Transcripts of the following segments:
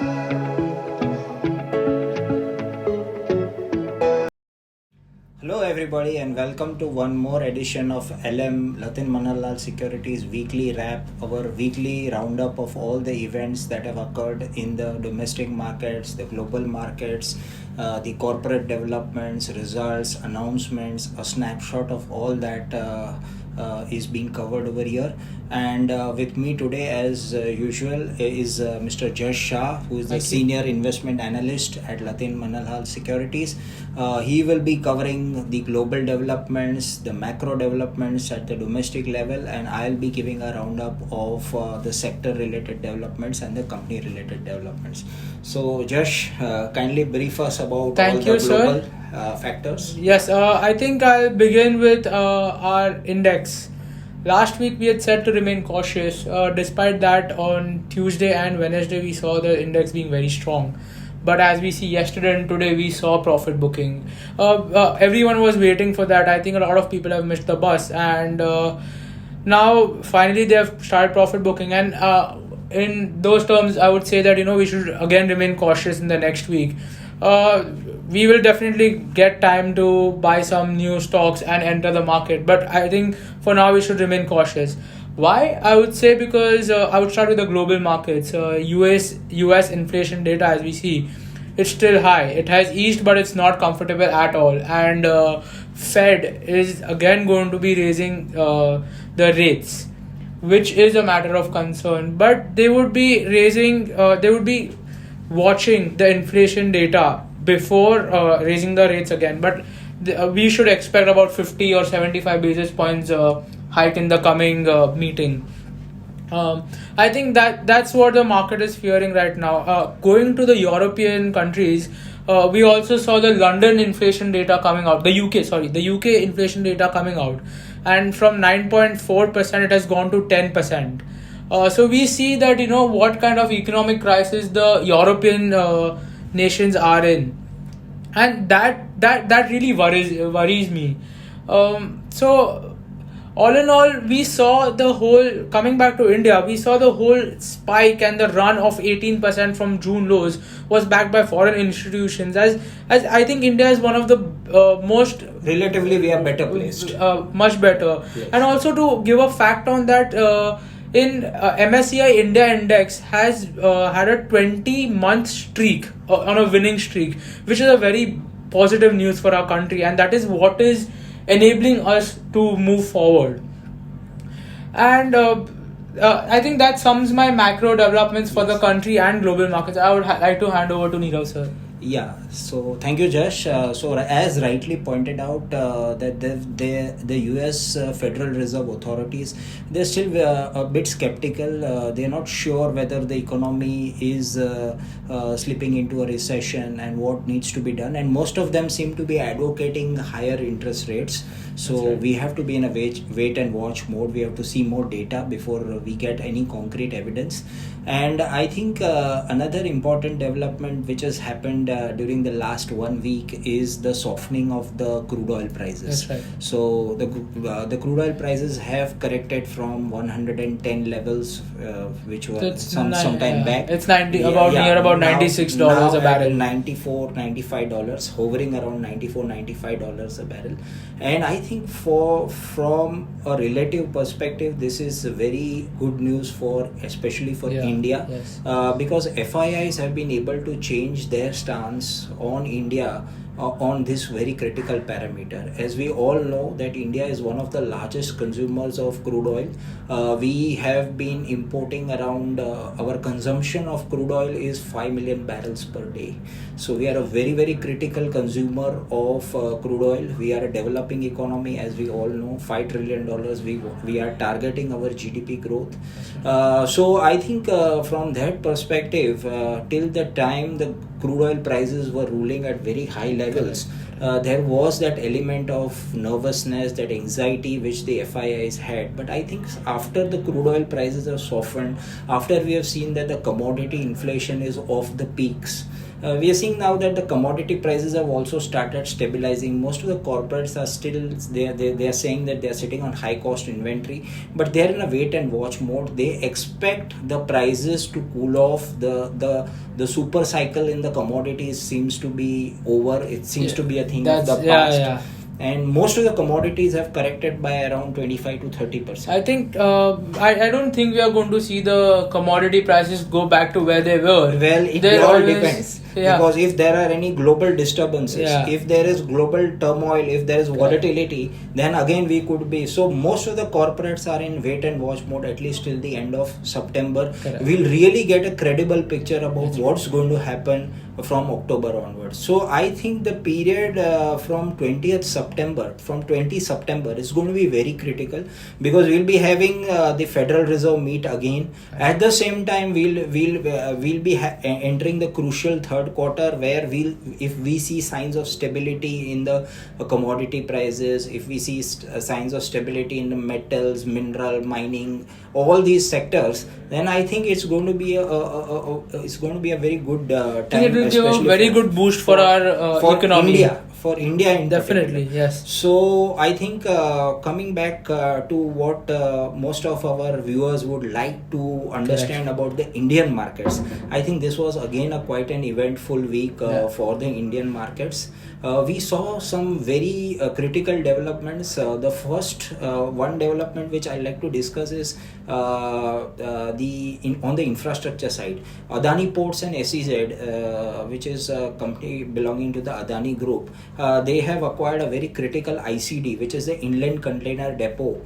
Hello, everybody, and welcome to one more edition of LM Latin Manalal Securities Weekly Wrap, our weekly roundup of all the events that have occurred in the domestic markets, the global markets, the corporate developments, results, announcements, a snapshot of all that is being covered over here. And with me today, as usual, is Mr. Jash, who is the Thank you. Senior Investment Analyst at Latin Manalal Securities. He will be covering the global developments, the macro developments at the domestic level, and I'll be giving a roundup of the sector-related developments and the company-related developments. So, Jash, kindly brief us about Thank all you, the global sir. factors. Yes, I think I'll begin with our index. Last week we had said to remain cautious. Despite that, on Tuesday and Wednesday we saw the index being very strong. But as we see yesterday and today, we saw profit booking. Everyone was waiting for that. I think a lot of people have missed the bus, and now finally they have started profit booking. And in those terms, I would say that we should again remain cautious in the next week. We will definitely get time to buy some new stocks and enter the market, but I think for now we should remain cautious. Why? I would say because I would start with the global markets. US inflation data, as we see, it's still high. It has eased, but it's not comfortable at all. And Fed is again going to be raising the rates, which is a matter of concern. But they would be watching the inflation data before raising the rates again. But we should expect about 50 or 75 basis points hike in the coming meeting. I think that's what the market is fearing right now. Going to the European countries, we also saw the London inflation data coming out. The UK inflation data coming out, and from 9.4% it has gone to 10%. So we see that what kind of economic crisis the European nations are in, and that really worries me. So all in all, we saw the whole, coming back to India, we saw the whole spike, and the run of 18% from June lows was backed by foreign institutions. As I think India is one of the most Relatively, we are better placed. Much better. Yes. And also, to give a fact on that, in MSCI India Index has had a 20-month streak on a winning streak, which is a very positive news for our country, and that is what is enabling us to move forward. And I think that sums my macro developments for the country and global markets. I would like to hand over to Nirav, sir. Yeah, so thank you, Jash. So as rightly pointed out, that the U.S. Federal Reserve authorities, they're still a bit skeptical. They're not sure whether the economy is slipping into a recession and what needs to be done. And most of them seem to be advocating higher interest rates. So Right. we have to be in a wait and watch mode. We have to see more data before we get any concrete evidence. And I think another important development which has happened during the last 1 week is the softening of the crude oil prices. That's right. So the crude oil prices have corrected from 110 levels, which were It's sometime back. It's near about Now- $96 now a barrel. at $94, $95, hovering around $94, $95 a barrel. And I think from a relative perspective, this is very good news especially for Yeah, India, yes. because FIIs have been able to change their stance on India on this very critical parameter. As we all know that India is one of the largest consumers of crude oil. We have been importing around, our consumption of crude oil is 5 million barrels per day. So we are a very, very critical consumer of crude oil. We are a developing economy, as we all know, $5 trillion. We are targeting our GDP growth. So I think from that perspective, till the time the crude oil prices were ruling at very high levels, there was that element of nervousness, that anxiety which the FIIs had. But I think after the crude oil prices have softened, after we have seen that the commodity inflation is off the peaks, We are seeing now that the commodity prices have also started stabilizing. Most of the corporates are still they are saying that they are sitting on high cost inventory, but they are in a wait and watch mode. They expect the prices to cool off. The super cycle in the commodities seems to be over. It seems to be a thing of the past. And most of the commodities have corrected by around 25 to 30%. I think I don't think we are going to see the commodity prices go back to where they were. Well, it all depends. Because if there are any global disturbances, if there is global turmoil, if there is volatility, then again we could be. So most of the corporates are in wait and watch mode at least till the end of September. We'll really get a credible picture about what's going to happen from October onwards. So I think the period from 20th September, from 20 September is going to be very critical, because we'll be having the Federal Reserve meet again. At the same time, we'll be entering the crucial third quarter, where if we see signs of stability in the commodity prices, if we see signs of stability in the metals, mineral, mining, all these sectors, then I think it's going to be a very good time. It will give a very good boost for our economy. For India in definitely, particular. Yes. So I think coming back to what most of our viewers would like to understand about the Indian markets, I think this was again quite an eventful week for the Indian markets. We saw some very critical developments. The first one development which I like to discuss is on the infrastructure side. Adani Ports and SEZ, which is a company belonging to the Adani Group, they have acquired a very critical ICD, which is the Inland Container Depot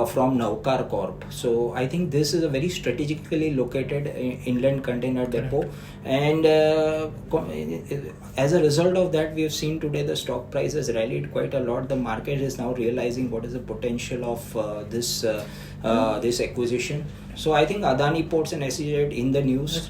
from Navkar Corp. So I think this is a very strategically located inland container depot, and as a result of that, we have seen today the stock price has rallied quite a lot. The market is now realizing what is the potential of this acquisition. So I think Adani Ports and SEZ in the news.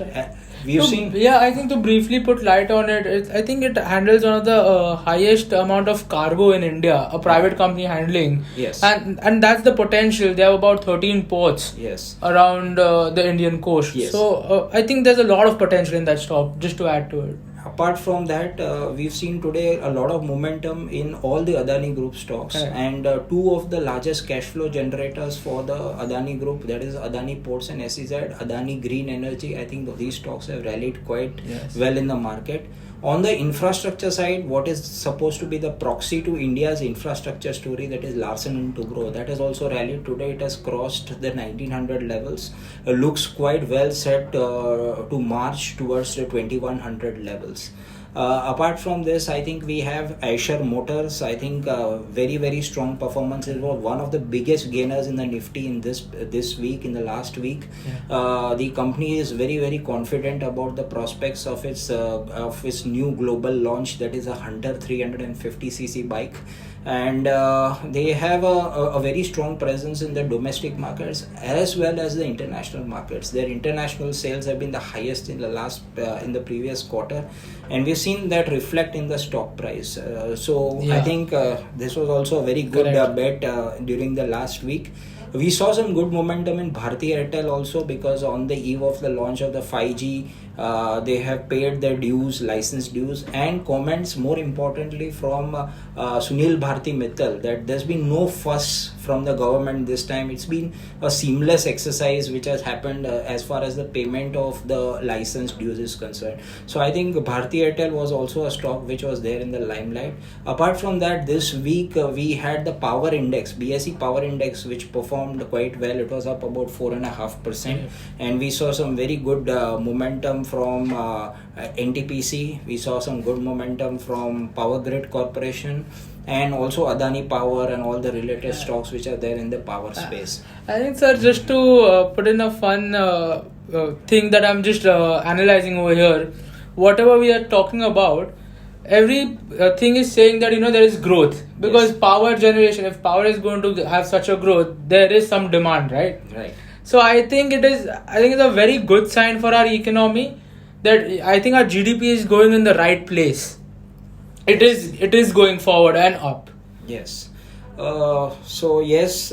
We've seen. Yeah, I think to briefly put light on it, I think it handles one of the highest amount of cargo in India, a private company handling. Yes. And that's the potential. They have about 13 ports. Yes. Around the Indian coast. Yes. So I think there's a lot of potential in that stock. Just to add to it. Apart from that, we've seen today a lot of momentum in all the Adani Group stocks, and two of the largest cash flow generators for the Adani Group, that is Adani Ports and SEZ, Adani Green Energy. I think these stocks have rallied quite well in the market. On the infrastructure side, what is supposed to be the proxy to India's infrastructure story, that is Larsen & Toubro, that has also rallied today. It has crossed the 1900 levels. Looks quite well set to march towards the 2100 levels. Apart from this, I think we have Eicher Motors. I think very, very strong performance. It was one of the biggest gainers in the Nifty in this week, in the last week. The company is very, very confident about the prospects of its new global launch, that is a Hunter 350cc bike. And they have a very strong presence in the domestic markets as well as the international markets. Their international sales have been the highest in the previous quarter, and we've seen that reflect in the stock price. I think this was also a very good bet during the last week. We saw some good momentum in Bharti Airtel also, because on the eve of the launch of the 5G, they have paid their dues, license dues, and comments more importantly from Sunil Bharti Mittal that there's been no fuss from the government this time. It's been a seamless exercise which has happened as far as the payment of the license dues is concerned. So I think Bharti Airtel was also a stock which was there in the limelight. Apart from that, this week we had the power index, BSE power index, which performed quite well. It was up about 4.5%, and we saw some very good momentum from NTPC. We saw some good momentum from Power Grid Corporation, and also Adani Power and all the related stocks which are there in the power space. I think, sir, just to put in a fun thing that I'm just analyzing over here, whatever we are talking about, every thing is saying that there is growth, because power generation, if power is going to have such a growth, there is some demand, right? So I think it's a very good sign for our economy, that I think our GDP is going in the right place. It is going forward and up. Yes. So yes,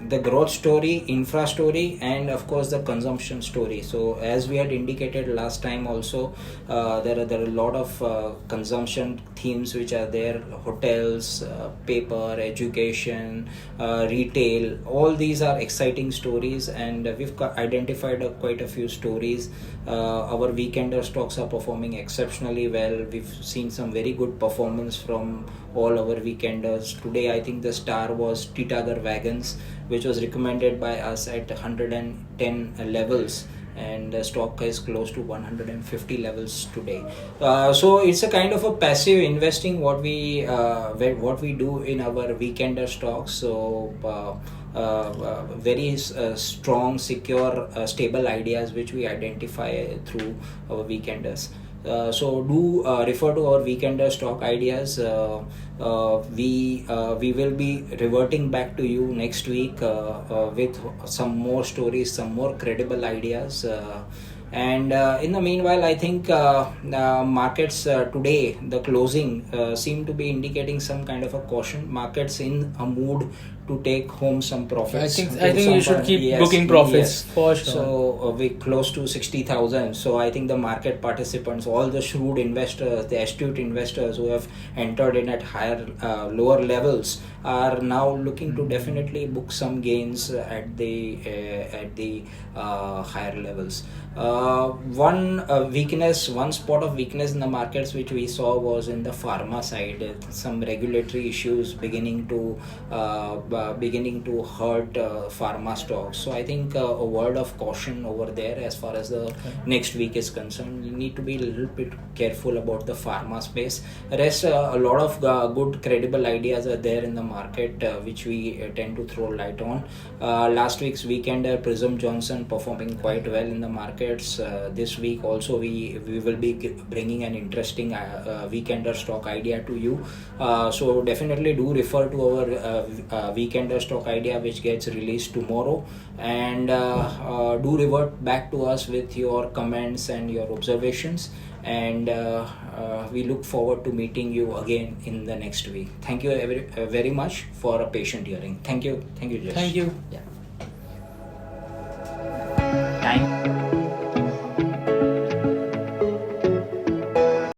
the growth story, infra story, and of course the consumption story. So as we had indicated last time also, there are a lot of consumption themes which are there: hotels, paper, education, retail. All these are exciting stories, and we've identified quite a few stories. Our weekender stocks are performing exceptionally well. We've seen some very good performance from all our weekenders. Today I think the star was Titagar Wagons, which was recommended by us at 110 levels, and the stock is close to 150 levels today. So it's a kind of a passive investing what we do in our weekender stocks. So very strong, secure, stable ideas which we identify through our weekenders. So do refer to our weekender stock ideas. We will be reverting back to you next week with some more stories, some more credible ideas. And in the meanwhile, I think markets today, the closing seem to be indicating some kind of a caution. Markets in a mood to take home some profits. I think you should keep booking profits for sure. So we close to 60,000. So I think the market participants, all the shrewd investors, the astute investors who have entered in at higher, lower levels, are now looking to definitely book some gains at the higher levels. One spot of weakness in the markets which we saw was in the pharma side. Some regulatory issues beginning to hurt pharma stocks. So I think a word of caution over there as far as the next week is concerned. You need to be a little bit careful about the pharma space. Rest, a lot of good credible ideas are there in the market which we tend to throw light on. Last week's weekender, Prism Johnson performing quite well in the markets. This week also we will be bringing an interesting weekender stock idea to you. So definitely do refer to our weekender stock idea which gets released tomorrow, and do revert back to us with your comments and your observations, and we look forward to meeting you again in the next week. Thank you very much for a patient hearing. Thank you, Jash. Thank you. Yeah.